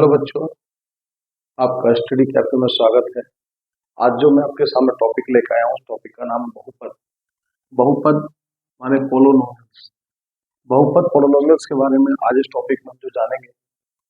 Hello बच्चों, आपका study cafe में स्वागत है। आज जो मैं आपके सामने टॉपिक लेकर आया हूँ, उस टॉपिक का नाम बहुपद। बहुपद माने पोलोनोमियल्स। बहुपद पोलोनोमियल्स के बारे में आज इस टॉपिक में हम जो जानेंगे,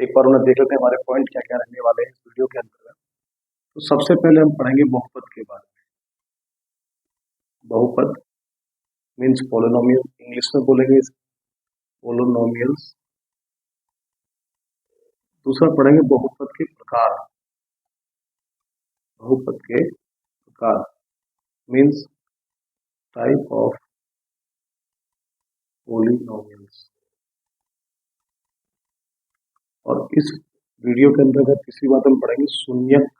एक बार उन्हें देख लेते हैं हमारे पॉइंट क्या क्या रहने वाले हैं इस वीडियो के अंतर्गत। तो सबसे पहले हम पढ़ेंगे बहुपद के बारे में। बहुपद मीन्स पोलोनोमियल, इंग्लिश में बोलेंगे पोलोनोमियल्स। दूसरा पढ़ेंगे बहुपद के प्रकार। बहुपद के प्रकार मीन्स टाइप ऑफ पोलिनोमियल्स। और इस वीडियो के अंतर्गत तीसरी बात हम पढ़ेंगे शून्यक।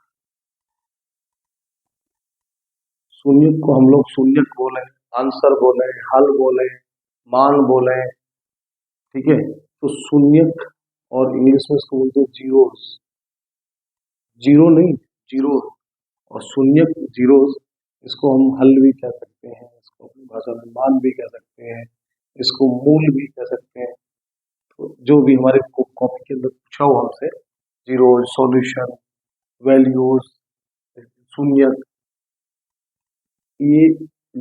शून्यक को हम लोग शून्यक बोले, आंसर बोले, हल बोले, मान बोले, ठीक है। तो शून्यक और इंग्लिश में इसको बोलते हैं जीरोस। जीरो नहीं, जीरो। और शून्यक जीरोस, इसको हम हल भी कह सकते हैं, इसको अपनी भाषा में मान भी कह सकते हैं, इसको मूल भी कह सकते हैं। तो जो भी हमारे कॉपी के अंदर पूछा हो हमसे, जीरो, सॉल्यूशन, वैल्यूज, शून्यक, ये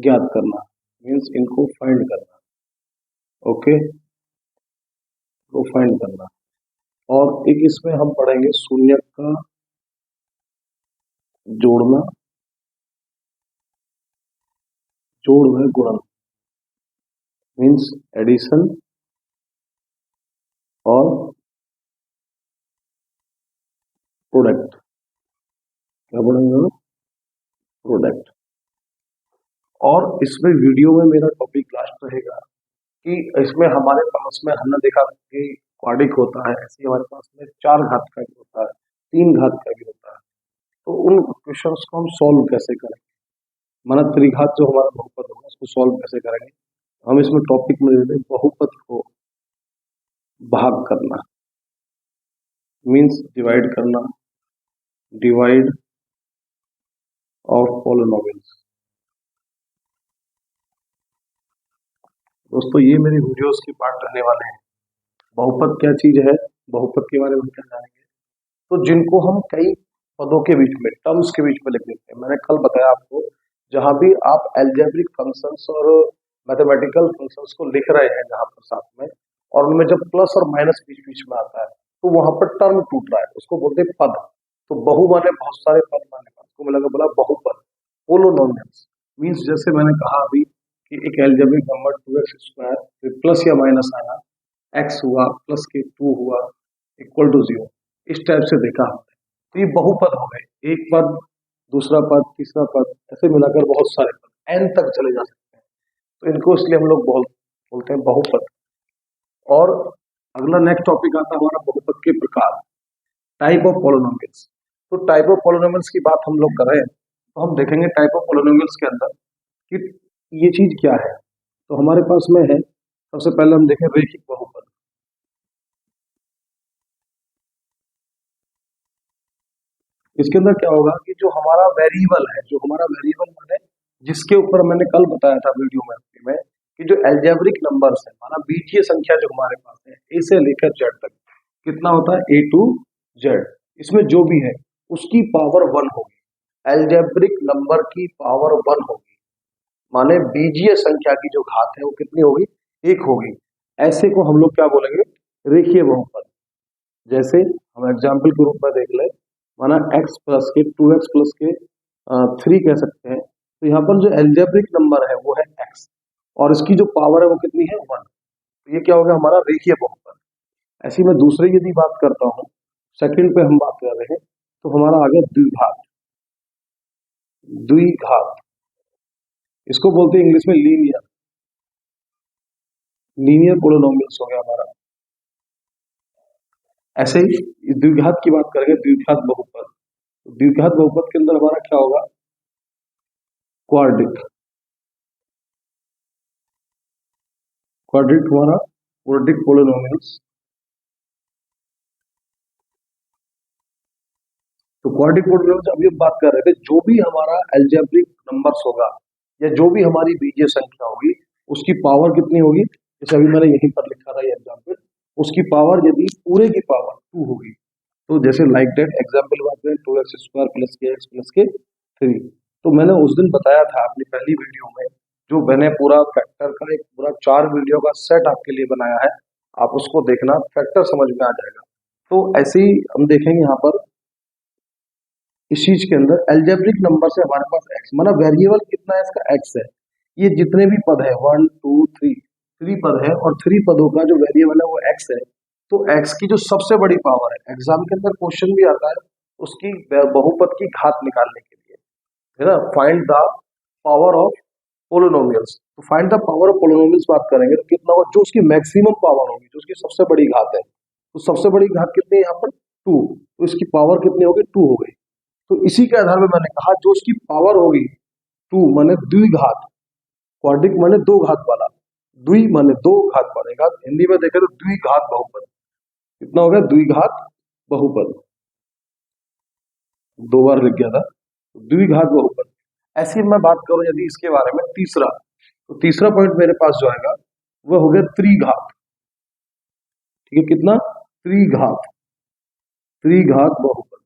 ज्ञात करना मीन्स इनको फाइंड करना। ओके, तो फाइंड करना। और एक इसमें हम पढ़ेंगे शून्यक का जोड़ना, जोड़ में गुणन मीन्स एडिशन, और प्रोडक्ट। क्या पढ़ेंगे? प्रोडक्ट। और इसमें वीडियो में मेरा टॉपिक लास्ट रहेगा कि इसमें हमारे पास में हमने देखा कि क्वाड्रिक होता है, ऐसे हमारे पास में 4 घात का भी होता है, 3 घात का भी होता है। तो उन क्वेश्चंस को हम सॉल्व कैसे करेंगे, माना त्रिघात जो हमारा बहुपद होगा उसको सॉल्व कैसे करेंगे। हम इसमें टॉपिक में लेते हैं बहुपद को भाग करना मीन्स डिवाइड करना, डिवाइड ऑफ पोलिनोमियल्स। दोस्तों, ये मेरी वीडियोस के पार्ट रहने वाले हैं। बहुपद क्या चीज है, बहुपद के बारे में क्या जानेंगे। तो जिनको हम कई पदों के बीच में, टर्म्स के बीच में लिख देते हैं। मैंने कल बताया आपको, जहां भी आप एल्जेब्रिक फंक्शंस और मैथमेटिकल फंक्शंस को लिख रहे हैं जहां पर साथ में, और उनमें जब प्लस और माइनस बीच बीच में आता है तो वहां पर टर्म टूट रहा है, उसको बोलते हैं पद। तो बहु माने बहुत सारे पद माने, उसको मैं लगा बोला बहुपद। पोलोनोमियल्स मीन्स जैसे मैंने कहा अभी कि एक एल्जेब्रिक नंबर 2x² फिर प्लस या माइनस आया, x हुआ प्लस के 2 हुआ इक्वल टू 0, इस टाइप से देखा हमने। तो ये बहुपद हो गए, एक पद, दूसरा पद, तीसरा पद, ऐसे मिलाकर बहुत सारे पद n तक चले जा सकते हैं। तो इनको इसलिए हम लोग बोलते हैं बहुपद। और अगला नेक्स्ट टॉपिक आता है हमारा बहुपद के प्रकार, टाइप ऑफ पोलिनोमियल्स। तो टाइप ऑफ पोलिनोमियल्स की बात हम लोग कर रहे हैं, तो हम देखेंगे टाइप ऑफ पोलिनोमियल्स के अंदर कि ये चीज क्या है। तो हमारे पास में है, सबसे पहले हम देखें रैखिक बहुपद। इसके अंदर क्या होगा कि जो हमारा वेरिएबल है, जो हमारा वेरिएबल माने जिसके ऊपर मैंने कल बताया था वीडियो में कि जो एल्जेब्रिक नंबर्स है, माना बीजीय संख्या जो हमारे पास है ए से लेकर जेड तक, कितना होता है, ए टू जेड, इसमें जो भी है उसकी पावर 1 होगी। एल्जेब्रिक नंबर की पावर 1 होगी, माने बीजीय संख्या की जो घात है वो कितनी होगी, 1 होगी। ऐसे को हम लोग क्या बोलेंगे, रेखीय बहुपद। जैसे हम एग्जाम्पल के रूप में देख ले, माना x प्लस के 2x प्लस के 3 कह सकते हैं। तो यहाँ पर जो एल्जेब्रिक नंबर है वो है x, और इसकी जो पावर है वो कितनी है, 1। तो ये क्या हो गया, हमारा रेखीय बहुपद। ऐसी मैं दूसरे यदि बात करता हूँ, सेकंड पे हम बात कर रहे हैं, तो हमारा आ गया द्विघात। द्विघात इसको बोलते हैं इंग्लिश में लीनियर, लीनियर पोलिनोमियल्स हो गया हमारा। ऐसे ही द्विघात की बात करेंगे, द्विघात बहुपद। द्विघात बहुपद के अंदर हमारा क्या होगा, क्वाड्रिक। क्वाड्रिक हमारा क्वाड्रिक पोलिनोमियल्स। तो क्वाड्रिक पोलिनोमियल्स अभी हम बात कर रहे थे, जो भी हमारा एल्जेब्रिक नंबर्स होगा या जो भी हमारी बीजीय संख्या होगी उसकी पावर कितनी होगी। जैसे अभी मैंने यहीं पर लिखा था ये एग्जाम्पल, उसकी पावर यदि पूरे की पावर 2 होगी, तो जैसे लाइक डेट एग्जाम्पल बात करें 2x² + k + k 3। तो मैंने उस दिन बताया था अपनी पहली वीडियो में, जो मैंने पूरा फैक्टर का एक पूरा 4 वीडियो का सेट आपके लिए बनाया है, आप उसको देखना, फैक्टर समझ में आ जाएगा। तो ऐसे ही हम देखेंगे यहाँ पर इस चीज के अंदर एल्जेब्रिक नंबर से हमारे पास x, मतलब वेरिएबल कितना है इसका x है। ये जितने भी पद है 1 2 3 पद है, और 3 पदों का जो वेरिएबल है वो x है। तो x की जो सबसे बड़ी पावर है, एग्जाम के अंदर क्वेश्चन भी आता है उसकी बहुपद की घात निकालने के लिए, है ना, find the power of polynomials. तो find the power of polynomials बात करेंगे तो कितना होगा, जो उसकी मैक्सिमम पावर होगी, जो उसकी सबसे बड़ी घात है, तो सबसे बड़ी घात कितनी है यहाँ पर 2, तो इसकी पावर कितनी होगी 2 हो गई। तो इसी के आधार पर मैंने कहा जो उसकी पावर होगी 2 माने द्विघात, क्वाड्रिक माने दो घात वाला, द्वि माने दो घात वाला, हिंदी में देखें तो द्विघात बहुपद। कितना हो गया, द्विघात बहुपद, 2 बार लिख गया था, द्विघात बहुपद। ऐसी मैं बात करूं यदि इसके बारे में तीसरा, तो तीसरा पॉइंट मेरे पास जो आएगा वह हो गया त्रिघात। ठीक है, कितना, त्रिघात, त्रिघात बहुपद।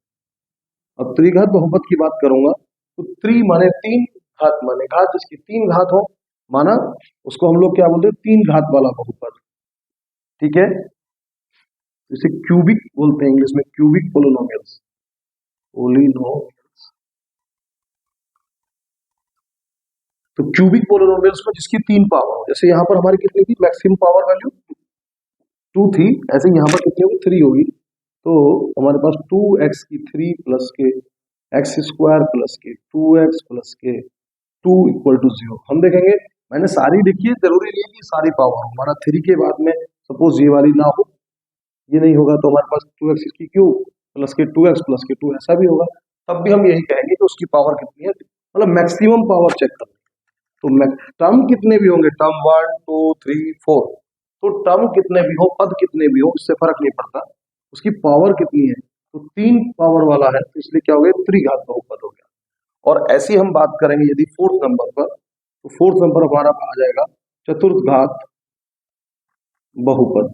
अब त्रिघात बहुपद की बात करूंगा तो त्रि माने 3, घात माने घात, जिसकी 3 घात हो, माना उसको हम लोग क्या बोलते हैं, 3 घात वाला बहुपद। ठीक है, इसे क्यूबिक बोलते हैं इंग्लिश में, क्यूबिक पोलिनोमियल्स, पोलिनोमियल्स। तो क्यूबिक पोलिनोमियल्स में जिसकी 3 पावर हो, जैसे यहाँ पर हमारी कितनी थी मैक्सिमम पावर वैल्यू 2 थी, ऐसे यहाँ पर कितनी होगी 3 होगी। तो हमारे पास 2x की 3 + k x² + k 2x + k 2 = 0। हम देखेंगे, मैंने सारी लिखी है, जरूरी नहीं है कि सारी पावर हो, हमारा 3 के बाद में सपोज ये वाली ना हो, ये नहीं होगा तो हमारे पास 2x की क्यूब + k 2x + k 2 ऐसा भी होगा, तब भी हम यही कहेंगे कि उसकी पावर कितनी है, मतलब मैक्सिमम पावर चेक कर। तो टर्म कितने भी होंगे, टर्म 1 2 3 4, तो टर्म कितने भी हो, पद कितने भी हो, इससे फर्क नहीं पड़ता, उसकी पावर कितनी है, तो 3 पावर वाला है, तो इसलिए क्या हो गया, त्रिघात बहुपद हो गया। और ऐसी हम बात करेंगे यदि 4th नंबर पर, तो 4th नंबर हमारा आ जाएगा चतुर्घात बहुपद।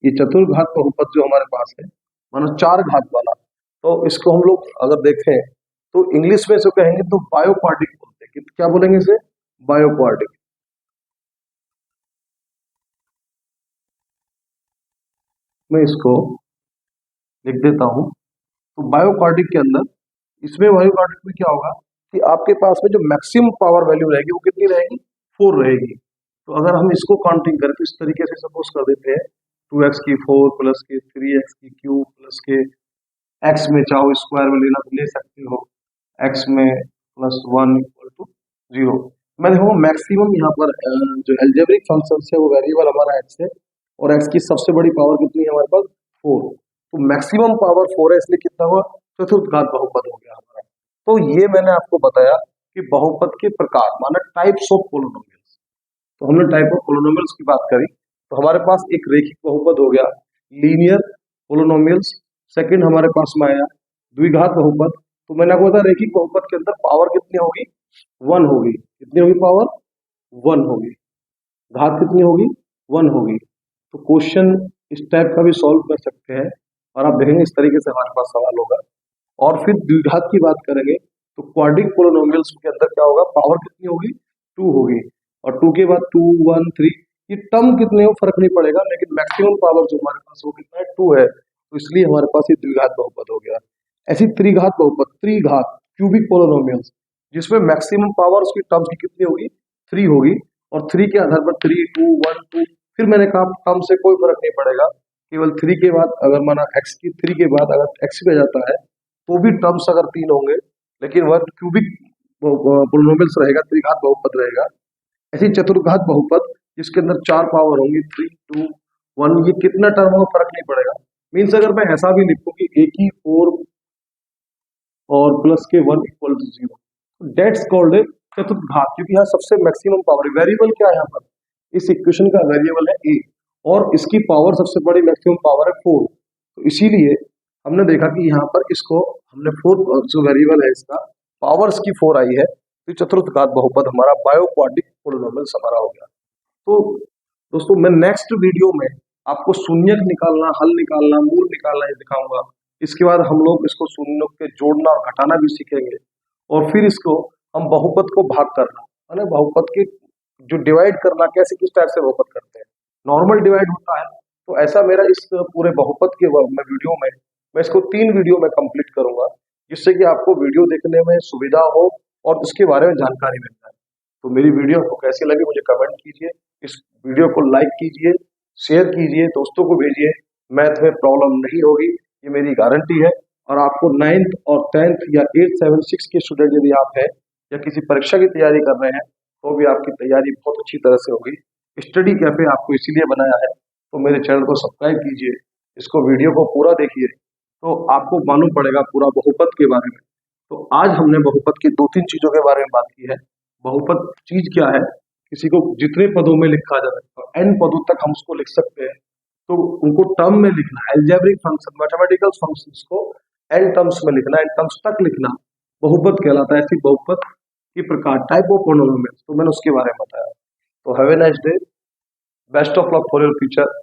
ये चतुर्घात बहुपद जो हमारे पास है, मानो 4 घात वाला, तो इसको हम लोग अगर देखें तो इंग्लिश में इसको कहेंगे तो बायोक्वाड्रिक बोलते हैं। क्या बोलेंगे इसे, बायोक्वाड्रिक। मैं इसको लिख देता हूं, तो बायोक्वाड्रिक के अंदर, इसमें बायोक्वाड्रिक में क्या होगा कि आपके पास में जो मैक्सिमम पावर वैल्यू रहेगी वो कितनी रहेगी, 4 रहेगी। तो अगर हम इसको काउंटिंग करें तो इस तरीके से सपोज कर देते हैं 2x की 4 + k 3x की क्यूब + k, x में चाहो स्क्वायर में लेना तो ले सकते हो, x में +1 = 0। मैं देखो मैक्सिमम यहाँ पर जो एल्जेब्रिक फंक्शन है वो वेरिएबल हमारा x है, और x की सबसे बड़ी पावर कितनी है हमारे पास 4, तो मैक्सिमम पावर 4 है, इसलिए कितना हुआ, चतुर्घात बहुपद हो गया हमारा। तो ये मैंने आपको बताया कि बहुपद के प्रकार, माना टाइप्स ऑफ पोलिनोमियल्स। तो हमने टाइप ऑफ पोलिनोमियल्स की बात करी, तो हमारे पास एक रेखिक बहुपद हो गया, लीनियर पोलिनोमियल्स। सेकंड हमारे पास में आया द्विघात बहुपद। तो मैंने आपको बताया रेखिक बहुपद के अंदर पावर कितनी होगी, 1 होगी। कितनी होगी पावर, 1 होगी। घात कितनी होगी, 1 होगी। तो क्वेश्चन इस टाइप का भी सॉल्व कर सकते हैं, और आप देखेंगे इस तरीके से हमारे पास सवाल होगा। और फिर द्विघात की बात करेंगे तो क्वाड्रिक पोलिनोमियल्स के अंदर क्या होगा, पावर कितनी होगी, 2 होगी, और 2 के बाद 2 1 3, ये टर्म कितने हो फर्क नहीं पड़ेगा, लेकिन मैक्सिमम पावर जो हमारे पास वो कितना है, 2 है, तो इसलिए हमारे पास ये द्विघात बहुपद हो गया। ऐसी त्रिघात बहुपद, त्रिघात क्यूबिक पोलिनोमियल्स, जिसमें मैक्सिमम पावर उसकी टर्म्स की कितनी होगी, 3 होगी, और 3 के आधार पर 3 2 1 2, फिर मैंने कहा टर्म से कोई फर्क नहीं पड़ेगा, केवल 3 के बाद अगर माना x की 3 के बाद अगर x पे जाता है तो भी टर्म्स अगर 3 होंगे, लेकिन वह क्यूबिक पोलिनोमियल्स रहेगा, त्रिघात बहुपद रहेगा। ऐसी चतुर्घात बहुपद जिसके अंदर 4 पावर होंगी, 3 2 1, ये कितना टर्म होगा फर्क नहीं पड़ेगा। मीन्स अगर मैं ऐसा भी लिखूं कि a की 4 और +k 1 = 0, डेट्स कॉल्ड ए चतुर्घात, क्योंकि यहाँ सबसे मैक्सिमम पावर, वेरिएबल क्या है यहाँ पर, इस इक्वेशन का वेरिएबल है a, और इसकी पावर सबसे बड़ी मैक्सिमम पावर है 4। तो इसीलिए हमने देखा कि यहाँ पर इसको हमने 4 जो वेरिएबल है इसका पावर इसकी 4 आई है, तो चतुर्घात बहुपद हमारा बायोक्वाड्रिक पोलिनोमियल्स हमारा हो गया। तो दोस्तों मैं नेक्स्ट वीडियो में आपको शून्यक निकालना, हल निकालना, मूल निकालना ये दिखाऊंगा। इसके बाद हम लोग इसको शून्यों के जोड़ना और घटाना भी सीखेंगे, और फिर इसको हम बहुपद को भाग करना, है ना, बहुपद की जो डिवाइड करना, कैसे किस टाइप से बहुपद करते हैं, नॉर्मल डिवाइड होता है। तो ऐसा मेरा इस पूरे बहुपद के में वीडियो में मैं इसको 3 वीडियो में कंप्लीट करूंगा, जिससे कि आपको वीडियो देखने में सुविधा हो और उसके बारे में जानकारी मिल जाए। तो मेरी वीडियो आपको कैसी लगी मुझे कमेंट कीजिए, इस वीडियो को लाइक कीजिए, शेयर कीजिए, दोस्तों को भेजिए। मैथ में प्रॉब्लम नहीं होगी, ये मेरी गारंटी है। और आपको 9th और 10th या 8, 7, 6 के स्टूडेंट यदि आप हैं या किसी परीक्षा की तैयारी कर रहे हैं, तो भी आपकी तैयारी बहुत अच्छी तरह से होगी। स्टडी कैफे आपको इसीलिए बनाया है, तो मेरे चैनल को सब्सक्राइब कीजिए, इसको वीडियो को पूरा देखिए, तो आपको मालूम पड़ेगा पूरा बहुपद के बारे में। तो आज हमने बहुपद की 2-3 चीजों के बारे में बात की है। बहुपद चीज क्या है, किसी को जितने पदों में लिखा जा सकता है, n पदों तक हम उसको लिख सकते हैं, तो उनको टर्म में लिखना, एल्जेब्रिक फंक्शन, मैथमेटिकल फंक्शंस को n टर्म्स में लिखना, n टर्म्स तक लिखना बहुपद कहलाता है। ऐसी बहुपद की प्रकार, टाइप ऑफ पॉलिनोमियल्स, तो मैंने उसके बारे में बताया। तो have a nice day, best of luck for your future.